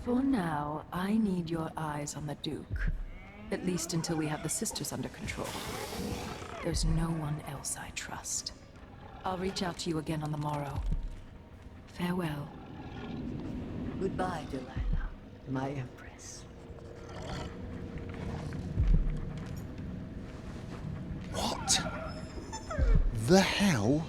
For now, I need your eyes on the Duke. At least until we have the sisters under control. There's no one else I trust. I'll reach out to you again on the morrow. Farewell. Goodbye, Delilah, my empress. What the hell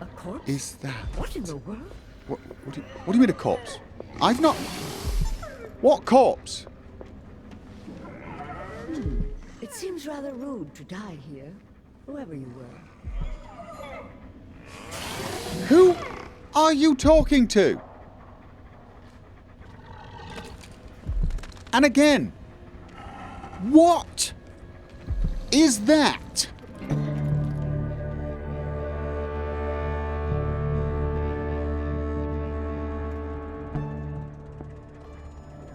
A corpse? is that? What in the world? What do you mean a corpse? I've not... What corpse? It seems rather rude to die here, whoever you were. Who are you talking to? And again, what is that?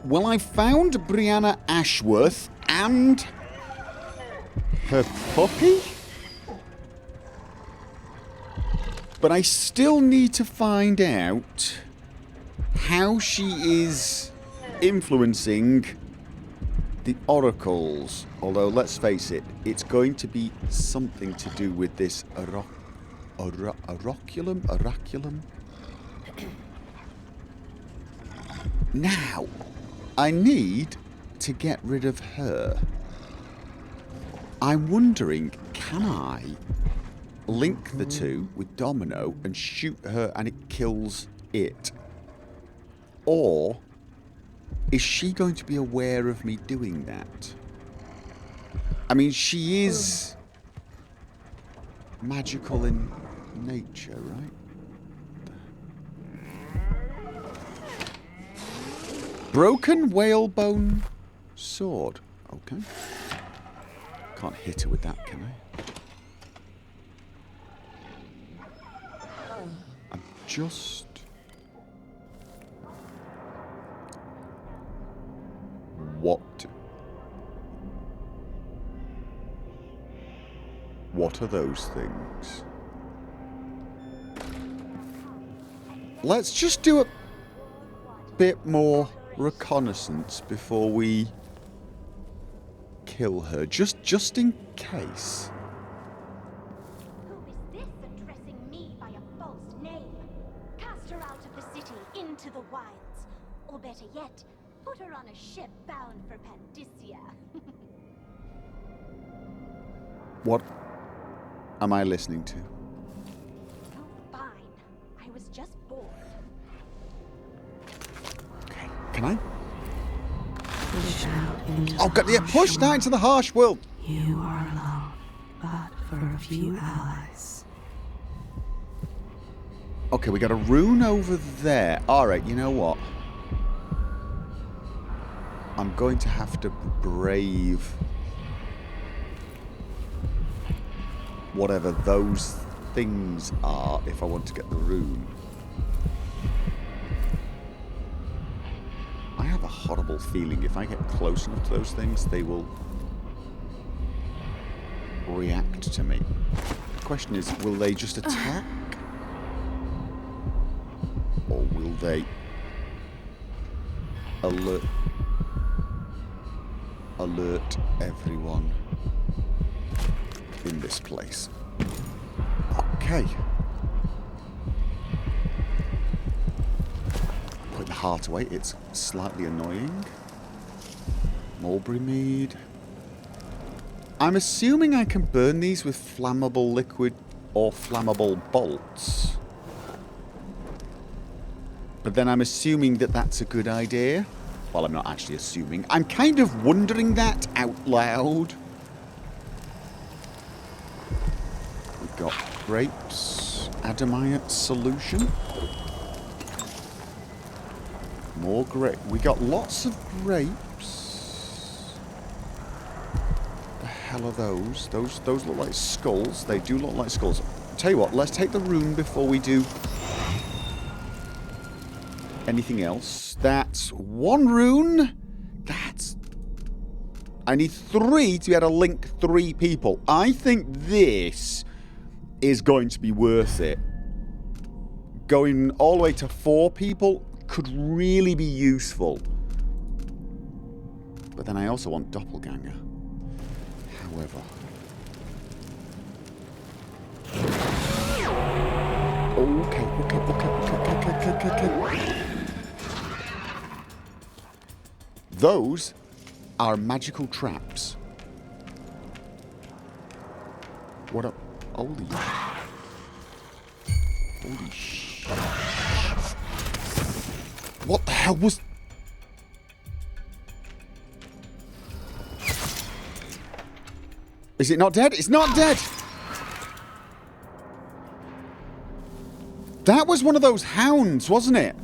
Well, I found Brianna Ashworth and her puppy? But I still need to find out how she is influencing the oracles. Although, let's face it, it's going to be something to do with this oraculum? Now, I need to get rid of her. I'm wondering, can I link the two with Domino and shoot her and it kills it? Or is she going to be aware of me doing that? I mean, she is magical in nature, right? Broken whalebone sword. Okay. Can't hit her with that, can I? I'm just... What are those things? Let's just do a bit more reconnaissance before we kill her, just in case. Who is this addressing me by a false name? Cast her out of the city into the wilds. Or better yet, put her on a ship bound for Pandysia. What am I listening to? Oh, fine. I was just bored. Okay, can I? Push out into Oh, God, yeah, push that into the harsh world. You are alone, but for a few allies. Okay, we got a rune over there. Alright, you know what? I'm going to have to brave whatever those things are if I want to get the rune. I have a horrible feeling if I get close enough to those things, they will react to me. The question is, will they just attack? Or will they alert everyone in this place? Okay. Put the heart away, it's slightly annoying. Mulberry mead. I'm assuming I can burn these with flammable liquid or flammable bolts. But then I'm assuming that that's a good idea. Well, I'm not actually assuming. I'm kind of wondering that out loud. We've got grapes, adamite solution. More grape. We got lots of grapes. The hell are those? Those look like skulls. They do look like skulls. Tell you what, let's take the rune before we do anything else. That's one rune. That's... I need 3 to be able to link 3 people. I think this is going to be worth it. Going all the way to 4 people could really be useful. But then I also want doppelganger. However... Okay. Those are magical traps. What up? Holy sh... What the hell was... Is it not dead? It's not dead! That was one of those hounds, wasn't it?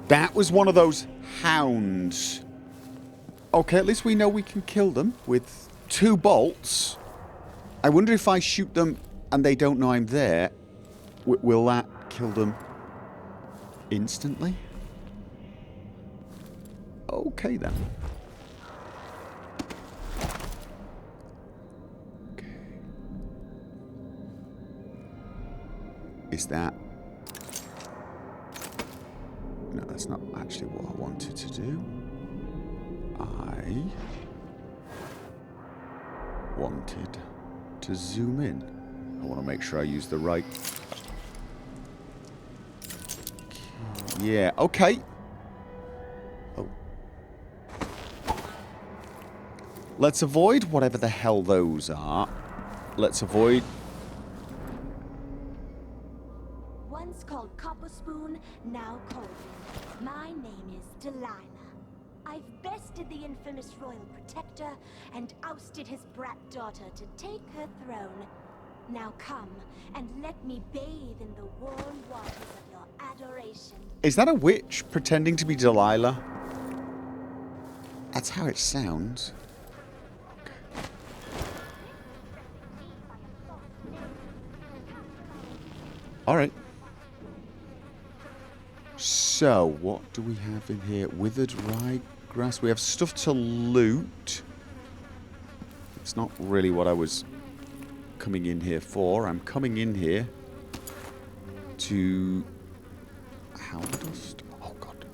That was one of those hounds. Okay, at least we know we can kill them with 2 bolts. I wonder if I shoot them and they don't know I'm there, will that kill them instantly? Okay, then. Okay. Is that... No, that's not actually what I wanted to do. I wanted to zoom in. I want to make sure I use the right... Yeah, okay. Oh. Let's avoid whatever the hell those are. Let's avoid... Once called Copper Spoon, now Colvin. My name is Delilah. I've bested the infamous royal protector and ousted his brat daughter to take her throne. Now come and let me bathe in the warm waters of your adoration. Is that a witch pretending to be Delilah? That's how it sounds. Alright. So, what do we have in here? Withered ryegrass. We have stuff to loot. It's not really what I was coming in here for. I'm coming in here to... Howl dust? Oh, God.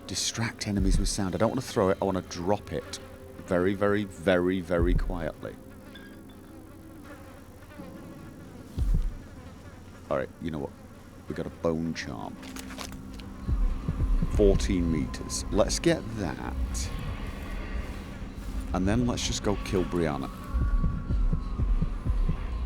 Distract enemies with sound. I don't want to throw it. I want to drop it. Very, very, very, very quietly. Alright, you know what? We got a bone charm. 14 meters. Let's get that. And then let's just go kill Brianna.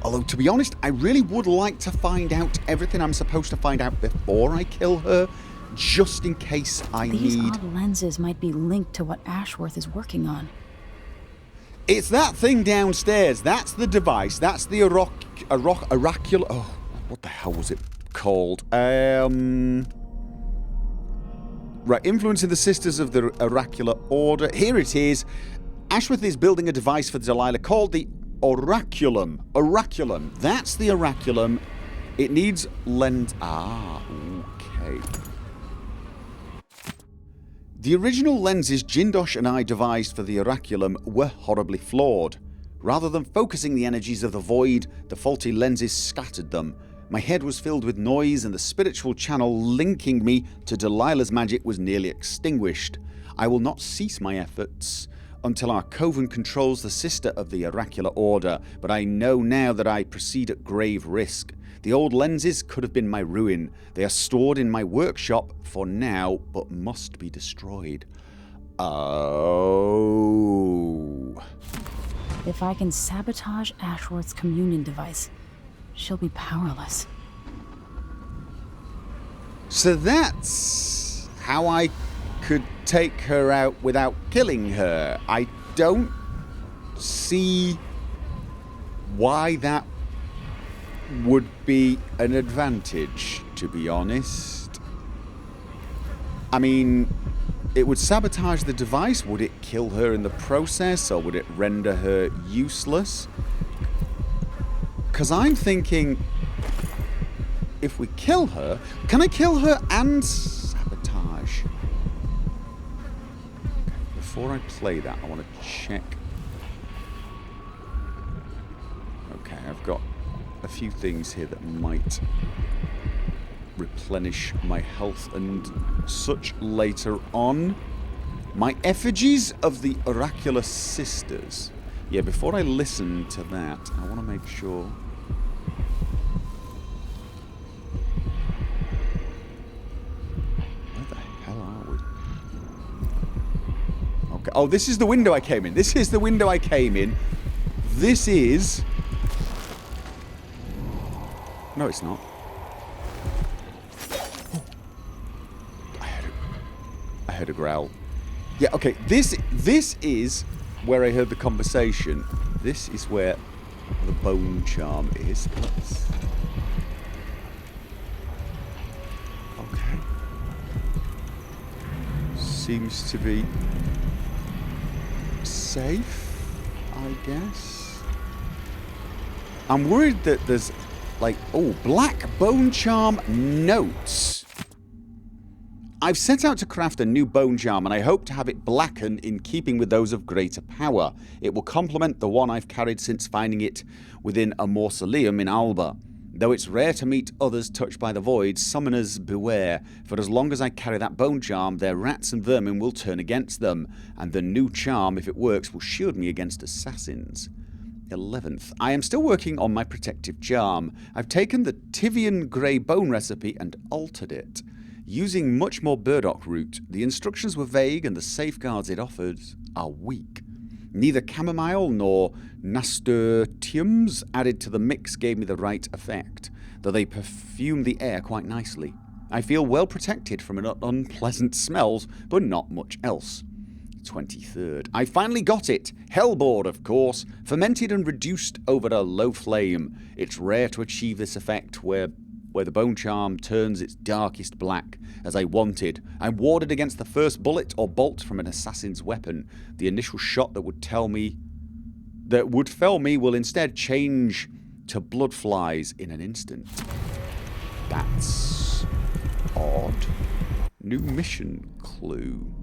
Although, to be honest, I really would like to find out everything I'm supposed to find out before I kill her, just in case I need... These odd lenses might be linked to what Ashworth is working on. It's that thing downstairs. That's the device. That's the oracular... Oh, what the hell was it called? Right, influencing the Sisters of the Oracular Order. Here it is. Ashworth is building a device for Delilah called the Oraculum. Oraculum. That's the Oraculum. It needs lens... Ah, okay. The original lenses Jindosh and I devised for the Oraculum were horribly flawed. Rather than focusing the energies of the void, the faulty lenses scattered them. My head was filled with noise and the spiritual channel linking me to Delilah's magic was nearly extinguished. I will not cease my efforts until our coven controls the sister of the oracular order, but I know now that I proceed at grave risk. The old lenses could have been my ruin. They are stored in my workshop for now, but must be destroyed. Oh. If I can sabotage Ashworth's communion device, she'll be powerless. So that's how I could take her out without killing her. I don't see why that would be an advantage, to be honest. I mean, it would sabotage the device. Would it kill her in the process, or would it render her useless? Because I'm thinking, if we kill her, can I kill her and sabotage? Okay, before I play that, I want to check. Okay, I've got a few things here that might replenish my health and such later on. My effigies of the oracular sisters. Yeah, before I listen to that, I want to make sure. Where the hell are we? Okay. Oh, this is the window I came in. This is the window I came in. This is... No, it's not. I heard a growl. Yeah, okay. This is where I heard the conversation. This is where the bone charm is. Okay. Seems to be safe, I guess. I'm worried that there's like, oh, black bone charm notes. I've set out to craft a new bone charm, and I hope to have it blackened in keeping with those of greater power. It will complement the one I've carried since finding it within a mausoleum in Alba. Though it's rare to meet others touched by the void, summoners beware, for as long as I carry that bone charm, their rats and vermin will turn against them, and the new charm, if it works, will shield me against assassins. 11th. I am still working on my protective charm. I've taken the Tivian grey bone recipe and altered it. Using much more burdock root, the instructions were vague and the safeguards it offered are weak. Neither chamomile nor nasturtiums added to the mix gave me the right effect, though they perfume the air quite nicely. I feel well protected from unpleasant smells, but not much else. 23rd. I finally got it. Hellboard, of course. Fermented and reduced over a low flame. It's rare to achieve this effect where the bone charm turns its darkest black, as I wanted. I'm warded against the first bullet or bolt from an assassin's weapon. The initial shot that would fell me will instead change to blood flies in an instant. That's odd. New mission clue.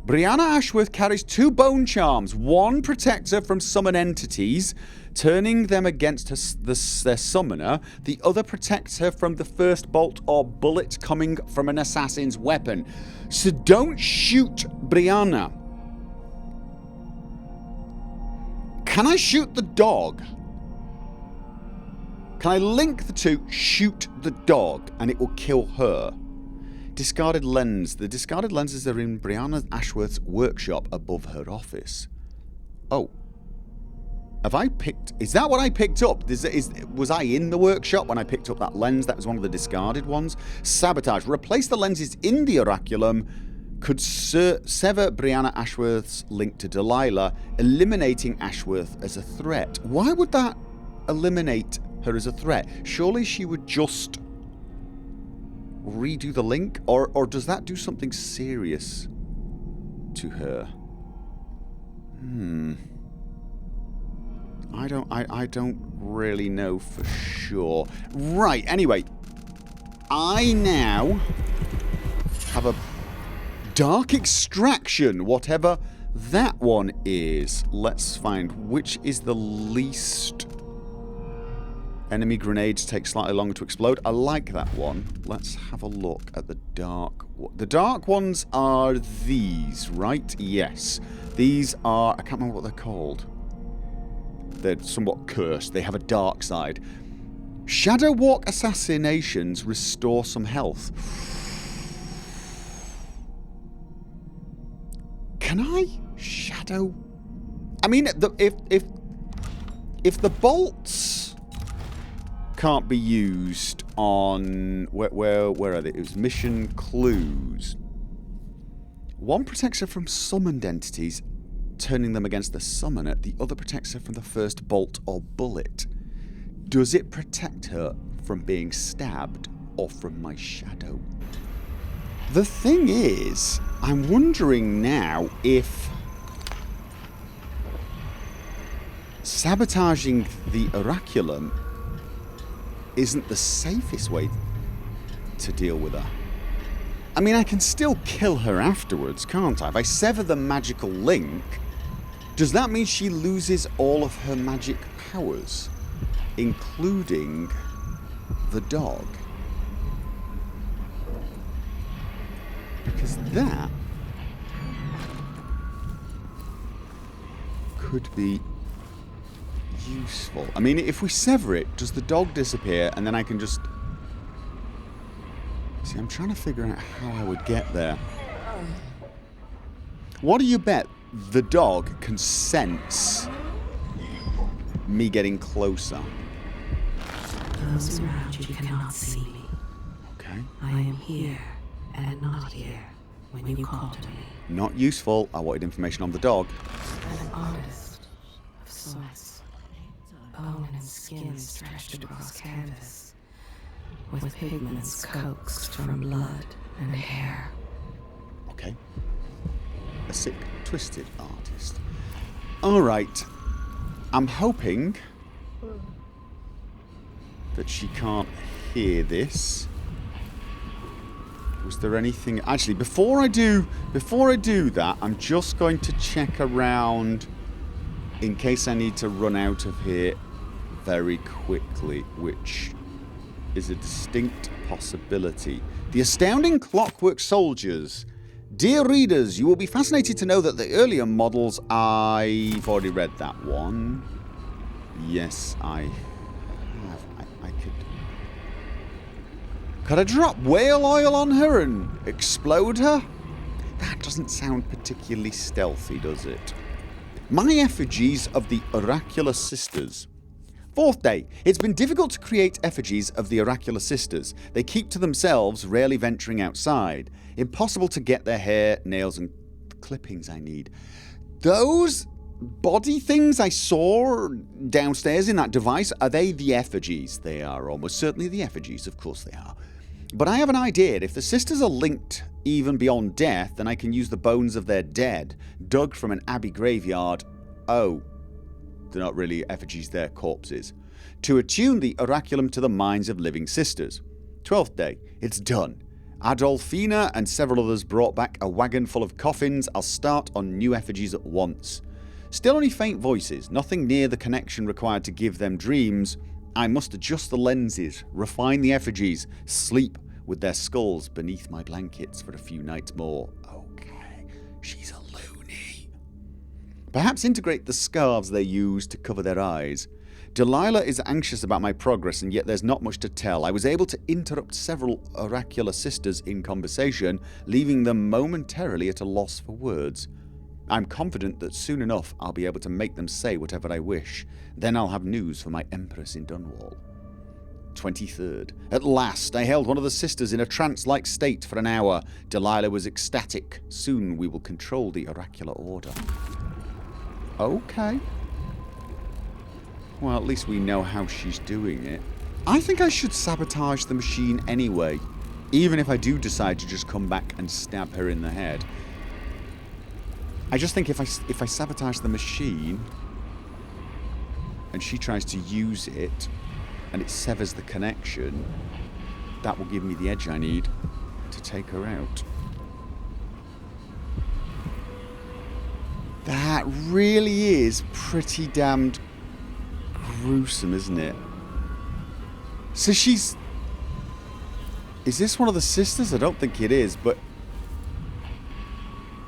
Brianna Ashworth carries 2 bone charms. One protects her from summon entities, turning them against their summoner. The other protects her from the first bolt or bullet coming from an assassin's weapon. So don't shoot Brianna. Can I shoot the dog? Can I link the two, shoot the dog, and it will kill her? Discarded lens. The discarded lenses are in Brianna Ashworth's workshop above her office. Oh. Have I picked... Is that what I picked up? Was I in the workshop when I picked up that lens? That was one of the discarded ones. Sabotage. Replace the lenses in the oraculum. Could sever Brianna Ashworth's link to Delilah, eliminating Ashworth as a threat. Why would that eliminate her as a threat? Surely she would just redo the link, or does that do something serious to her? I don't really know for sure. Right, anyway, I now have a dark extraction, whatever that one is. Let's find which is the least. Enemy grenades take slightly longer to explode. I like that one. Let's have a look at the dark. The dark ones are these, right? Yes. These are... I can't remember what they're called. They're somewhat cursed. They have a dark side. Shadow Walk assassinations restore some health. Can I shadow? I mean, if the bolts can't be used on where are they? It was mission clues. One protects her from summoned entities, turning them against the summoner. The other protects her from the first bolt or bullet. Does it protect her from being stabbed or from my shadow? The thing is, I'm wondering now if sabotaging the oraculum isn't the safest way to deal with her. I mean, I can still kill her afterwards, can't I? If I sever the magical link, does that mean she loses all of her magic powers? including the dog. Because that could be useful. I mean, if we sever it, does the dog disappear and then I can just... See, I'm trying to figure out how I would get there. What do you bet the dog can sense me getting closer? Those around you cannot see me. Okay. I am here and not here when you call to me. Not useful. I wanted information on the dog. An artist of sorts. Bone and skin stretched across canvas, with pigments coaxed from blood and hair. Okay. A sick, twisted artist. Alright. I'm hoping that she can't hear this. Was there anything... Actually, before I do that, I'm just going to check around in case I need to run out of here very quickly, which is a distinct possibility. The Astounding Clockwork Soldiers. Dear readers, you will be fascinated to know that the earlier models... I've already read that one. Yes, I have. I could... Could I drop whale oil on her and explode her? That doesn't sound particularly stealthy, does it? My effigies of the Oracular Sisters. 4th day. It's been difficult to create effigies of the Oracular Sisters. They keep to themselves, rarely venturing outside. Impossible to get their hair, nails, and clippings I need. Those body things I saw downstairs in that device, are they the effigies? They are almost certainly the effigies, of course they are. But I have an idea. If the sisters are linked even beyond death, then I can use the bones of their dead, dug from an abbey graveyard. Oh, they're not really effigies, they're corpses. To attune the oraculum to the minds of living sisters. 12th day. It's done. Adolfina and several others brought back a wagon full of coffins. I'll start on new effigies at once. Still only faint voices, nothing near the connection required to give them dreams. I must adjust the lenses, refine the effigies, sleep with their skulls beneath my blankets for a few nights more. Okay, she's a loony. Perhaps integrate the scarves they use to cover their eyes. Delilah is anxious about my progress, and yet there's not much to tell. I was able to interrupt several oracular sisters in conversation, leaving them momentarily at a loss for words. I'm confident that soon enough I'll be able to make them say whatever I wish. Then I'll have news for my Empress in Dunwall. 23rd. At last, I held one of the sisters in a trance-like state for an hour. Delilah was ecstatic. Soon we will control the oracular order. Okay. Well, at least we know how she's doing it. I think I should sabotage the machine anyway, even if I do decide to just come back and stab her in the head. I just think if I sabotage the machine and she tries to use it and it severs the connection, that will give me the edge I need to take her out. That really is pretty damned gruesome, isn't it? So she's... Is this one of the sisters? I don't think it is, but...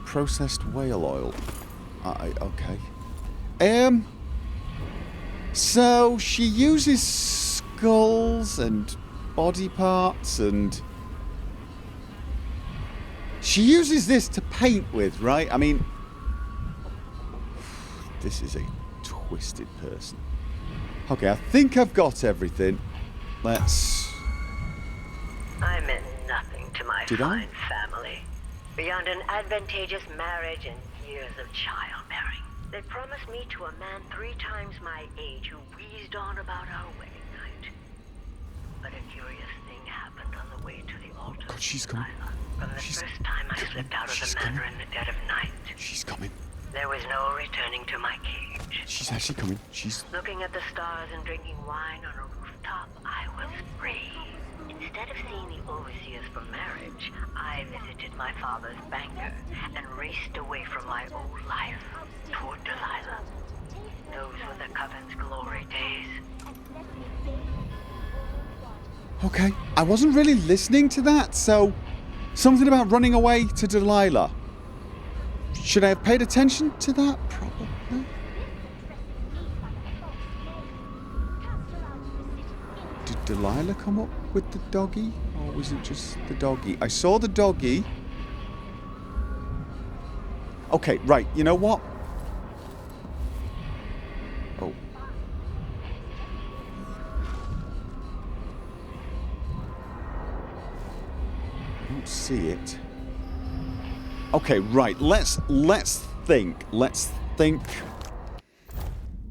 Processed whale oil. Okay. So she uses skulls and body parts and... She uses this to paint with, right? I mean... This is a twisted person. Okay, I think I've got everything. Let's... I meant nothing to my Did I? fine family. Beyond an advantageous marriage and years of childbearing. They promised me to a man 3 times my age who wheezed on about our wedding night. But a curious thing happened on the way to the altar. God, she's coming. From the first time I slipped out of the manor in the dead of night. She's coming. There was no returning to my cage. She's actually coming. She's... Looking at the stars and drinking wine on a rooftop, I was free. Instead of seeing the overseers for marriage, I visited my father's banker and raced away from my old life toward Delilah. Those were the Coven's glory days. Okay, I wasn't really listening to that, so something about running away to Delilah. Should I have paid attention to that? Probably. Did Delilah come up with the doggy? Or was it just the doggy? I saw the doggy. Okay, right, you know what? Oh. I don't see it. Okay, right, let's think. Let's think.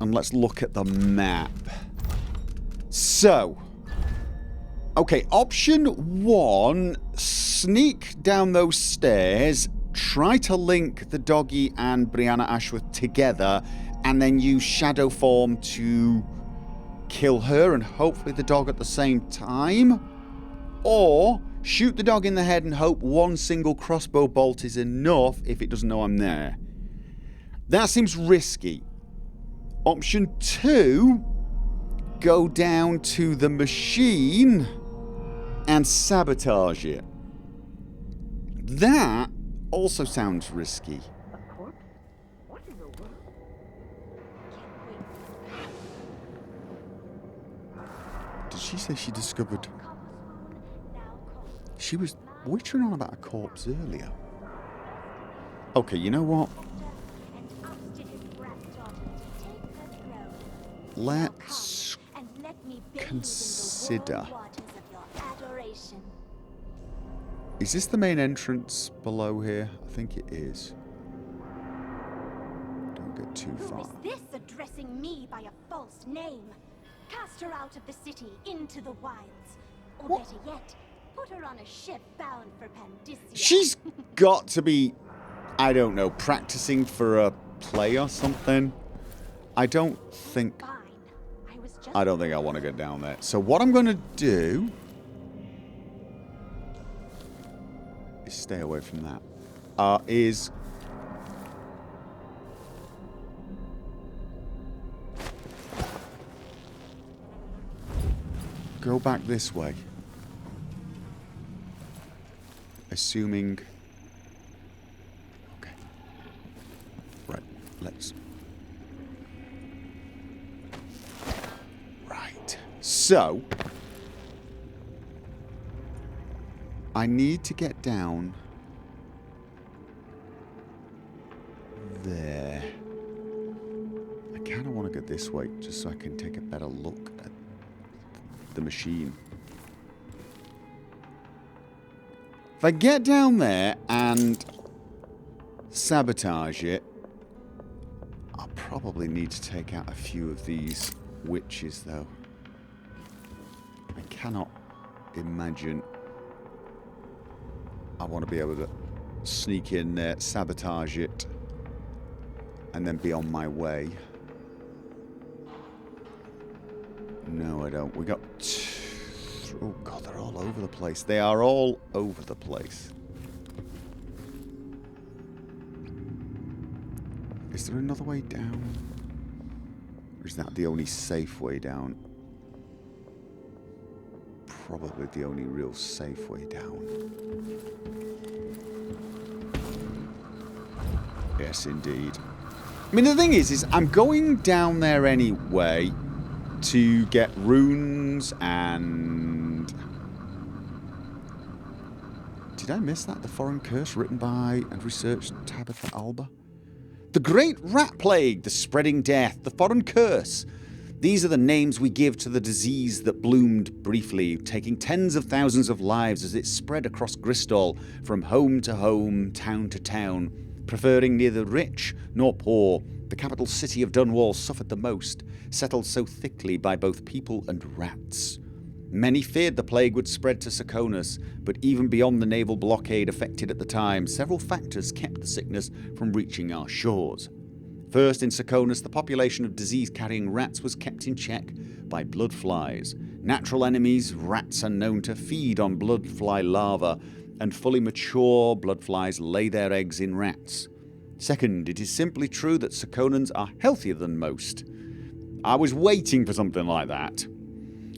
And let's look at the map. So, okay, option 1, sneak down those stairs, try to link the doggy and Brianna Ashworth together, and then use shadow form to kill her and hopefully the dog at the same time. Or shoot the dog in the head and hope one single crossbow bolt is enough if it doesn't know I'm there. That seems risky. Option 2, go down to the machine and sabotage it. That also sounds risky. Did she say she discovered... She was wittering on about a corpse earlier. Okay, you know what? Let's consider. Is this the main entrance below here? I think it is. Don't get too far. Who is this addressing me by a false name? Cast her out of the city into the wilds. Or better yet, put her on a ship bound for Pandyssia. She's got to be, I don't know, practicing for a play or something. I don't think I want to get down there. So what I'm going to do is stay away from that. Is go back this way. Assuming... Okay. Right, let's... Right. So... I need to get down... there. I kind of want to go this way, just so I can take a better look at the machine. If I get down there and sabotage it, I'll probably need to take out a few of these witches, though. I cannot imagine I want to be able to sneak in there, sabotage it, and then be on my way. No, I don't. We got... Oh, God, they're all over the place. They are all over the place. Is there another way down? Or is that the only safe way down? Probably the only real safe way down. Yes, indeed. I mean, the thing is I'm going down there anyway to get runes and... Did I miss that? The Foreign Curse, written by and researched Tabitha Alba. The Great Rat Plague, the Spreading Death, the Foreign Curse. These are the names we give to the disease that bloomed briefly, taking tens of thousands of lives as it spread across Gristol, from home to home, town to town, preferring neither rich nor poor. The capital city of Dunwall suffered the most, settled so thickly by both people and rats. Many feared the plague would spread to Serkonos, but even beyond the naval blockade affected at the time, several factors kept the sickness from reaching our shores. First, in Serkonos, the population of disease-carrying rats was kept in check by blood flies. Natural enemies, rats are known to feed on blood fly larvae, and fully mature blood flies lay their eggs in rats. Second, it is simply true that Serkonans are healthier than most. I was waiting for something like that.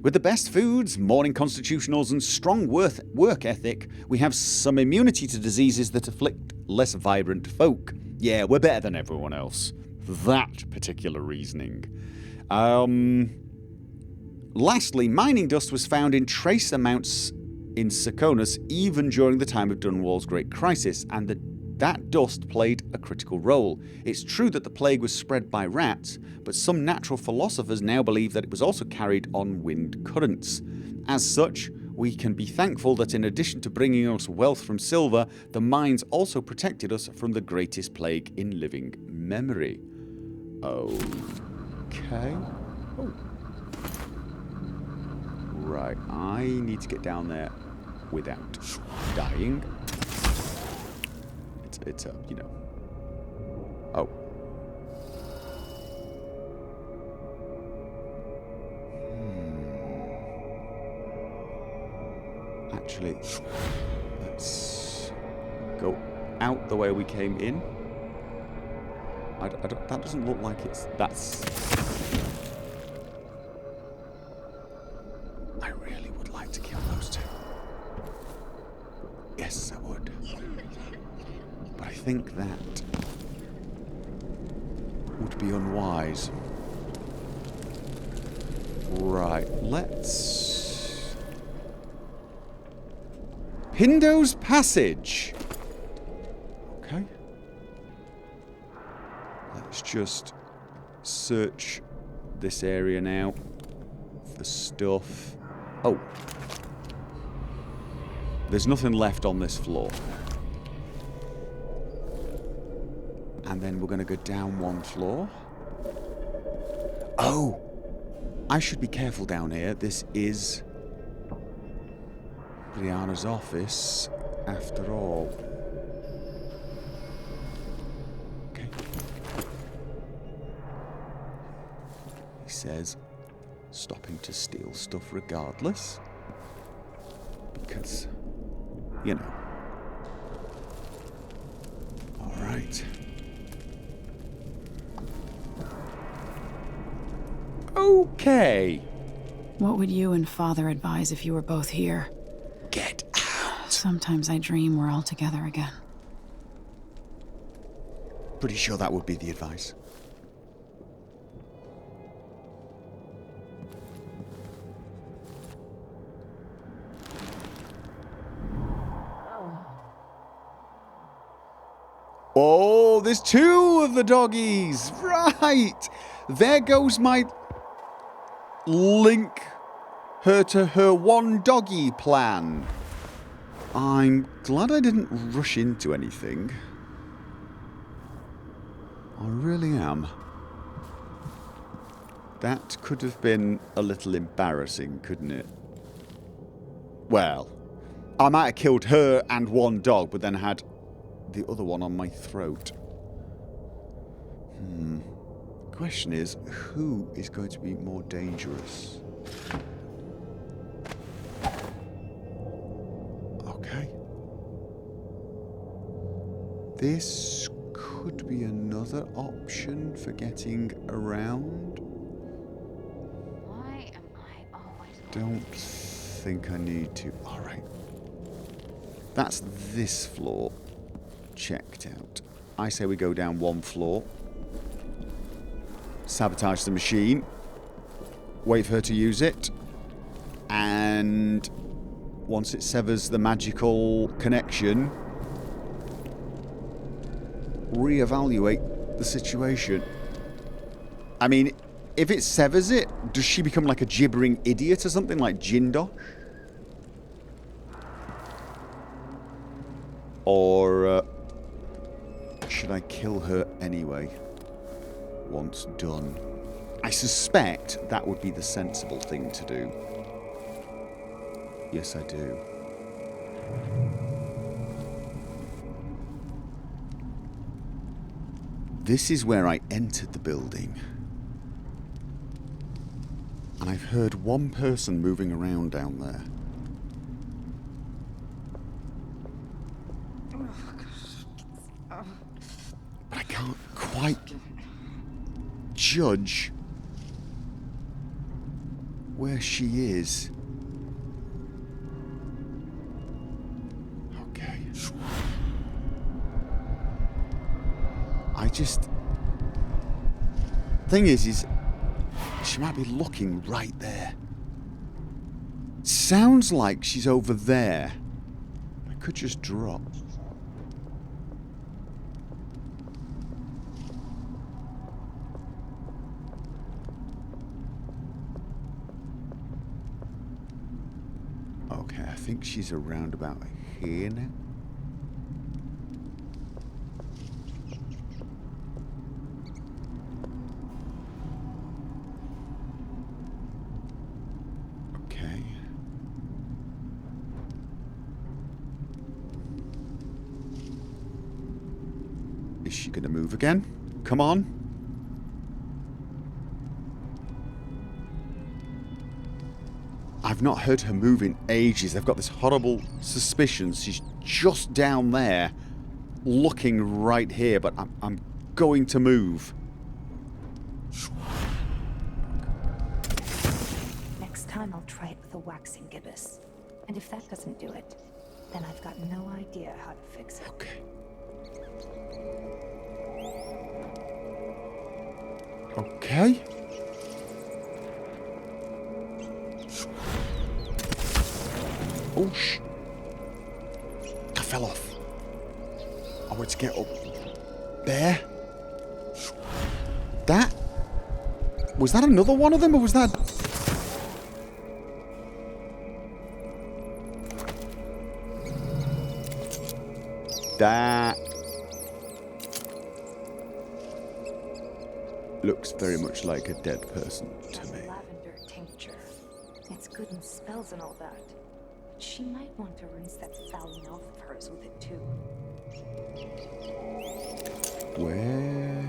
With the best foods, morning constitutionals, and strong work ethic, we have some immunity to diseases that afflict less vibrant folk. Yeah, we're better than everyone else. That particular reasoning. Lastly, mining dust was found in trace amounts in Serconis even during the time of Dunwall's Great Crisis, and that dust played a critical role. It's true that the plague was spread by rats, but some natural philosophers now believe that it was also carried on wind currents. As such, we can be thankful that in addition to bringing us wealth from silver, the mines also protected us from the greatest plague in living memory. Okay. Oh. Right, I need to get down there without dying. It's you know. Oh. Actually, let's go out the way we came in. That doesn't look like that's... I really would like to kill those two. Yes, I would. But I think that would be unwise. Right, let's... Pindo's Passage! Okay. Let's just search this area now for stuff. Oh. There's nothing left on this floor. And then we're going to go down one floor. Oh! I should be careful down here. This is Brianna's office, after all. Okay. He says, stopping to steal stuff regardless. Because, you know. Alright. Okay. What would you and Father advise if you were both here? Get out. Sometimes I dream we're all together again. Pretty sure that would be the advice. Oh, there's two of the doggies. Right. There goes my link her to her one doggy plan. I'm glad I didn't rush into anything. I really am. That could have been a little embarrassing, couldn't it? Well, I might have killed her and one dog, but then had the other one on my throat. Question is, who is going to be more dangerous? Okay. This could be another option for getting around. Why am I always... Don't think I need to. Alright. That's this floor checked out. I say we go down one floor. Sabotage the machine. Wait for her to use it. And once it severs the magical connection, reevaluate the situation. I mean, if it severs it, does she become like a gibbering idiot or something like Jindosh? Or should I kill her anyway? Once done. I suspect that would be the sensible thing to do. Yes, I do. This is where I entered the building. And I've heard one person moving around down there. But I can't quite judge where she is. Okay. Thing is she might be looking right there. Sounds like she's over there. I could just drop. Okay, I think she's around about here now. Okay. Is she going to move again? Come on. I've not heard her move in ages. I've got this horrible suspicion she's just down there, looking right here, but I'm going to move. Next time I'll try it with a waxing gibbous. And if that doesn't do it, then I've got no idea how to fix it. Okay. Okay. Oh, I fell off. I want to get up there. That? Was that another one of them, or was that... That... looks very much like a dead person to me. Lavender tincture. It's good in spells and all that. But she might want to rinse that foul mouth of hers with it too. Where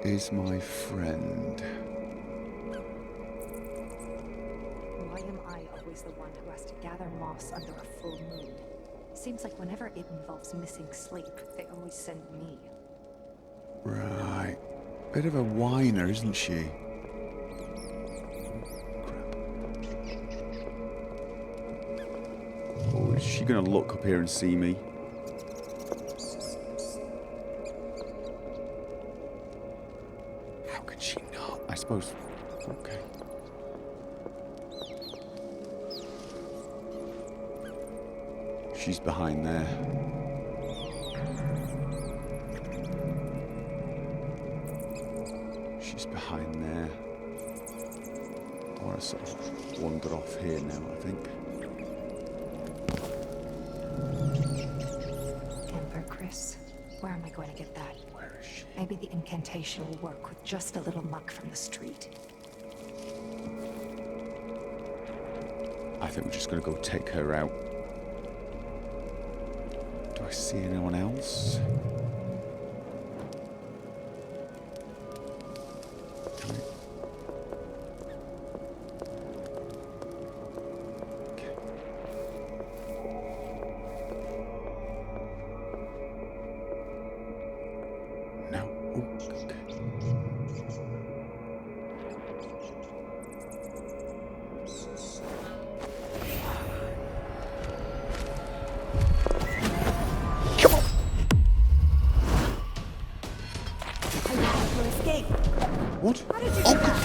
is my friend? Why am I always the one who has to gather moss under a full moon? Seems like whenever it involves missing sleep, they always send me. Right. Bit of a whiner, isn't she? Oh, is she gonna look up here and see me? How could she not? I suppose... Okay. She's behind there. She's behind there. I want to sort of wander off here now, I think. Ember, Chris. Where am I going to get that? Where is she? Maybe the incantation will work with just a little muck from the street. I think we're just going to go take her out. Do I see anyone else? What? Oh, God.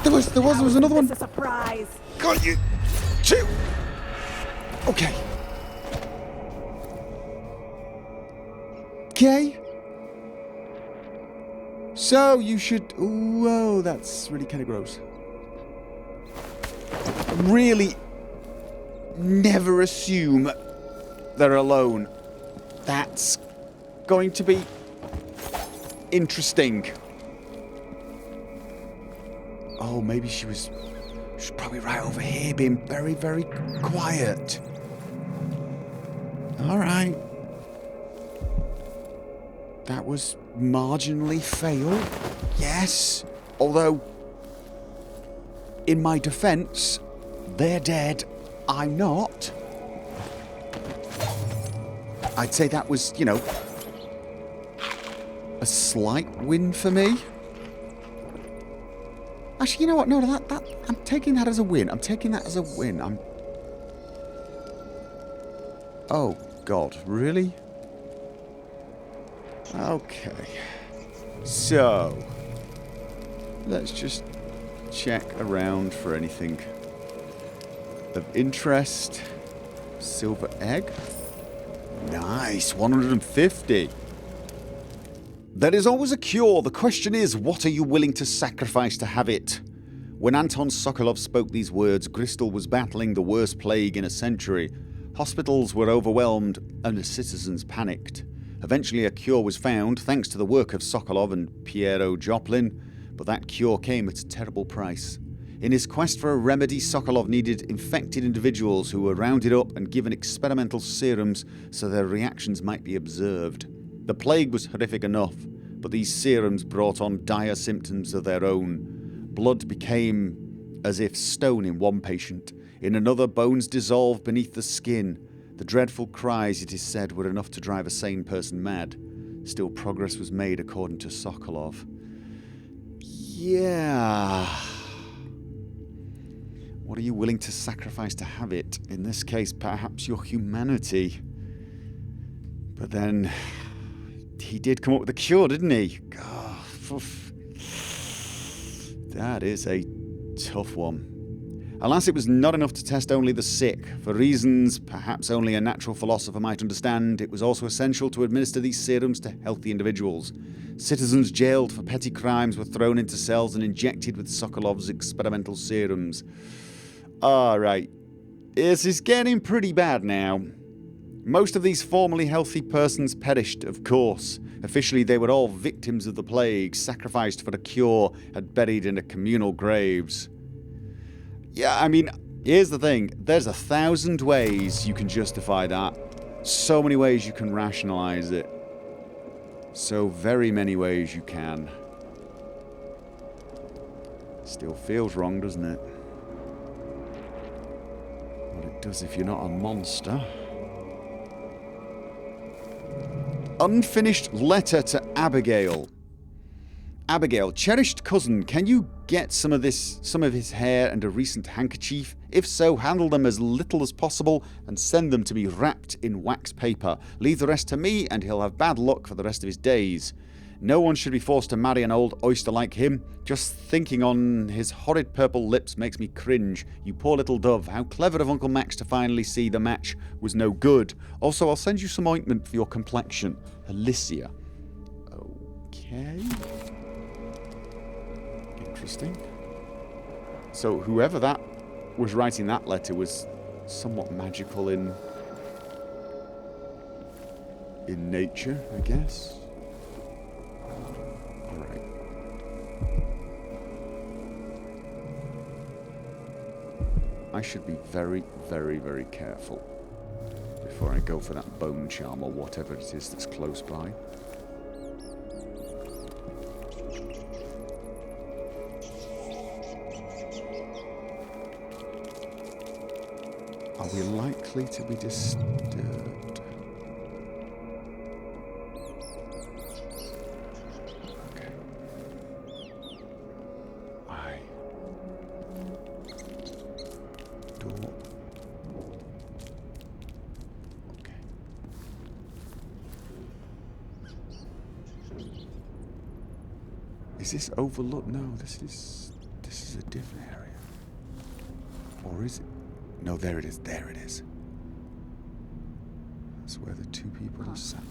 There was another one. It's a surprise. Got you. Two. Okay. Okay. So you should. Whoa, that's really kind of gross. Really, never assume they're alone. That's going to be interesting. Oh, maybe she's probably right over here, being very, very quiet. All right. That was marginally fail. Yes. Although, in my defense, they're dead. I'm not. I'd say that was, you know, a slight win for me. Actually, you know what? No, I'm taking that as a win. I'm taking that as a win. Oh, God. Really? Okay. So, let's just check around for anything of interest. Silver egg. Nice. 150. There is always a cure. The question is, what are you willing to sacrifice to have it? When Anton Sokolov spoke these words, Gristle was battling the worst plague in a century. Hospitals were overwhelmed and the citizens panicked. Eventually a cure was found, thanks to the work of Sokolov and Piero Joplin, but that cure came at a terrible price. In his quest for a remedy, Sokolov needed infected individuals who were rounded up and given experimental serums so their reactions might be observed. The plague was horrific enough, but these serums brought on dire symptoms of their own. Blood became as if stone in one patient. In another, bones dissolved beneath the skin. The dreadful cries, it is said, were enough to drive a sane person mad. Still, progress was made according to Sokolov. Yeah. What are you willing to sacrifice to have it? In this case, perhaps your humanity. But then, he did come up with a cure, didn't he? God, that is a tough one. Alas, it was not enough to test only the sick. For reasons perhaps only a natural philosopher might understand, it was also essential to administer these serums to healthy individuals. Citizens jailed for petty crimes were thrown into cells and injected with Sokolov's experimental serums. Alright, this is getting pretty bad now. Most of these formerly healthy persons perished, of course. Officially, they were all victims of the plague, sacrificed for a cure, and buried in a communal graves. Yeah, I mean, here's the thing. There's 1,000 ways you can justify that. So many ways you can rationalize it. So very many ways you can. Still feels wrong, doesn't it? Well, it does if you're not a monster. Unfinished letter to Abigail. Abigail, cherished cousin, can you get some of his hair and a recent handkerchief? If so, handle them as little as possible and send them to me wrapped in wax paper. Leave the rest to me and he'll have bad luck for the rest of his days. No one should be forced to marry an old oyster like him. Just thinking on his horrid purple lips makes me cringe. You poor little dove. How clever of Uncle Max to finally see the match was no good. Also, I'll send you some ointment for your complexion. Alicia. Okay. Interesting. So whoever that was writing that letter was somewhat magical in nature, I guess. Alright. I should be very, very, very careful before I go for that bone charm or whatever it is that's close by. Are we likely to be disturbed? Okay. Door. Okay. Is this overlooked? No, this is a different area. Or is it? No, there it is. There it is. That's where the two people are sat.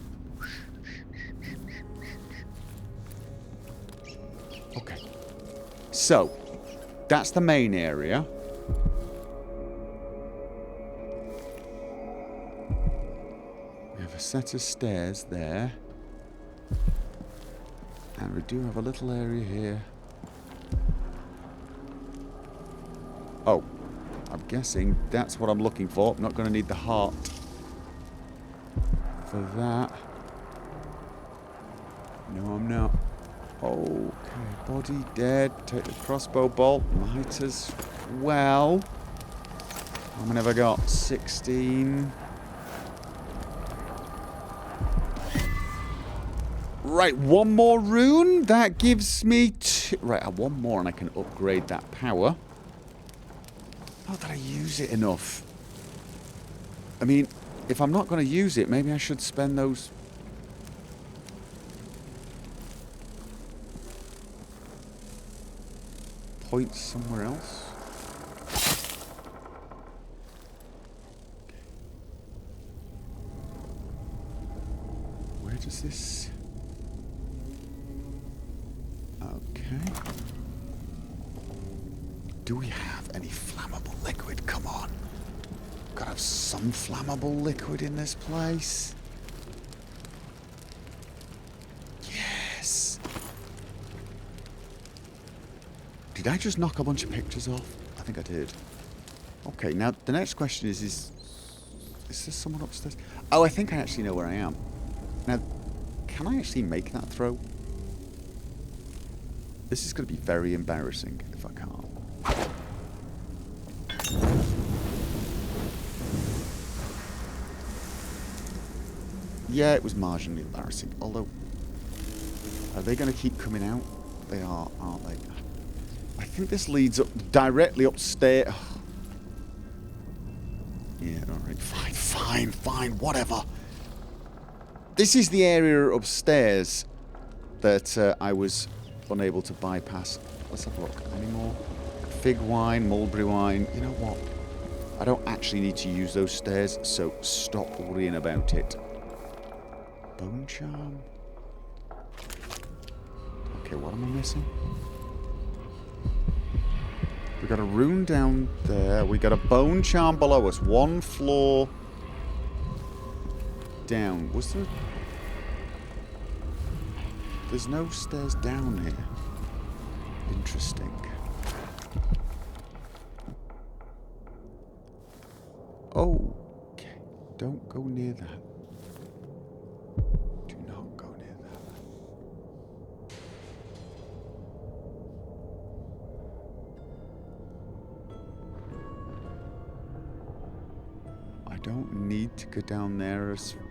Okay. So, that's the main area. We have a set of stairs there. And we do have a little area here. Oh. I'm guessing that's what I'm looking for. I'm not going to need the heart for that. No, I'm not. Okay, body dead. Take the crossbow bolt. Might as well. How many have I got? 16. Right, one more rune. That gives me 2. two. Right, I have one more and I can upgrade that power. Not that I use it enough. I mean, if I'm not going to use it, maybe I should spend those points somewhere else. Where does this... Okay. Do we have any flammable liquid? Come on. Gotta have some flammable liquid in this place. Yes. Did I just knock a bunch of pictures off? I think I did. Okay, now the next question is there someone upstairs? Oh, I think I actually know where I am. Now, can I actually make that throw? This is going to be very embarrassing if I can't. Yeah, it was marginally embarrassing. Although, are they going to keep coming out? They are, aren't they? I think this leads up directly upstairs. Yeah, alright, fine, whatever. This is the area upstairs that I was unable to bypass. Let's have a look. Any more? Fig wine, mulberry wine. You know what? I don't actually need to use those stairs, so stop worrying about it. Bone charm. Okay, what am I missing? We got a room down there. We got a bone charm below us. One floor down. Was there... There's no stairs down here. Interesting. Okay. Don't go near that. Do not go near that. I don't need to go down there as Once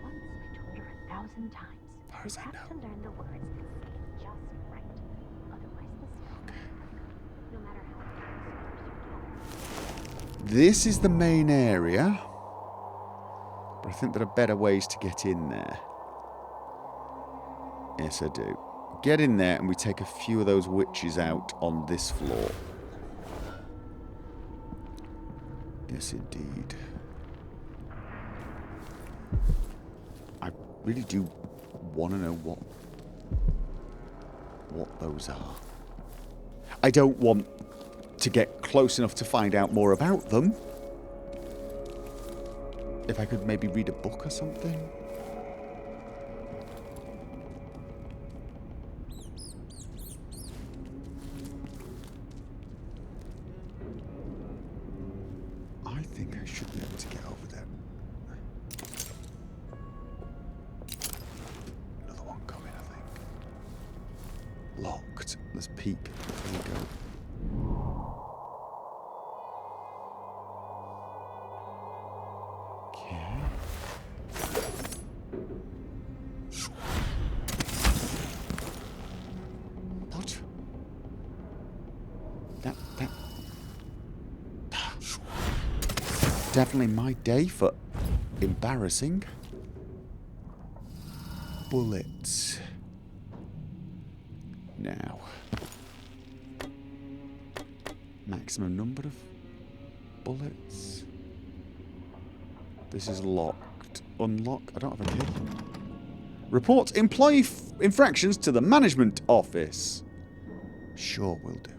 I told her 1,000 times. far as I You have to know. learn the words that say just right. Otherwise, the spell won't work, no matter how many This is the main area. But I think there are better ways to get in there. Yes, I do. Get in there and we take a few of those witches out on this floor. Yes, indeed. I really do want to know what those are. I don't want to get close enough to find out more about them. If I could maybe read a book or something. I think I should be able to get over there. Another one coming, I think. Locked. Let's peek. There we go. Definitely my day for embarrassing. Bullets. Now. Maximum number of bullets. This is locked. Unlock. I don't have a key. Report employee infractions to the management office. Sure, will do.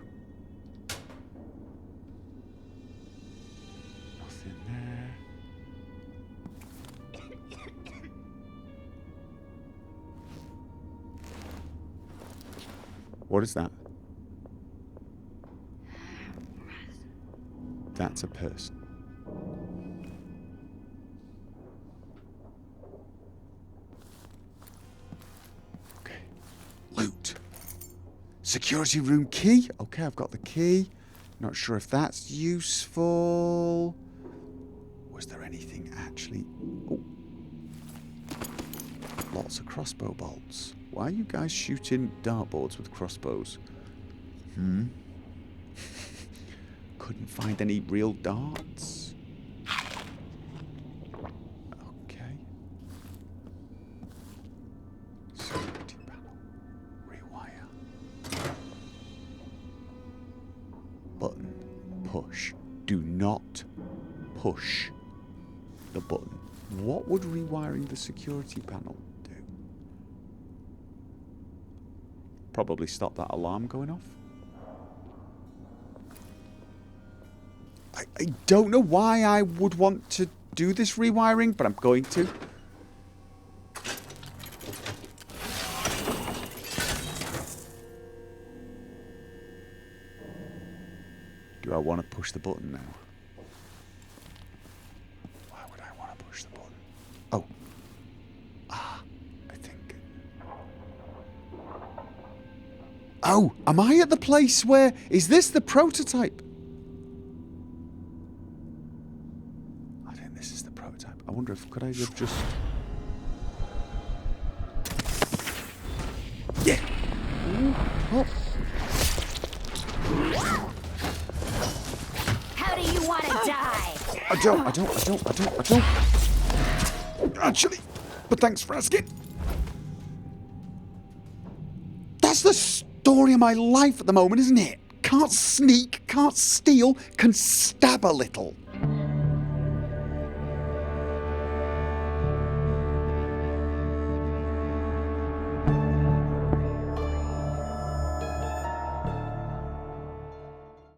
What is that? That's a person. Okay. Loot. Security room key. Okay, I've got the key. Not sure if that's useful. Was there anything actually... Oh. Lots of crossbow bolts. Why are you guys shooting dartboards with crossbows? Couldn't find any real darts. Okay. Security panel. Rewire. Button. Push. Do not push the button. What would rewiring the security panel do? Probably stop that alarm going off. I don't know why I would want to do this rewiring, but I'm going to. Do I want to push the button now? Why would I want to push the button? Oh. I think. Oh, am I at the place where... Is this the prototype? I think this is the prototype. I wonder if... Could I have just... Yeah. Oh. How do you want to die? I don't. Actually, but thanks for asking. That's the story of my life at the moment, isn't it? Can't sneak, can't steal, can stab a little.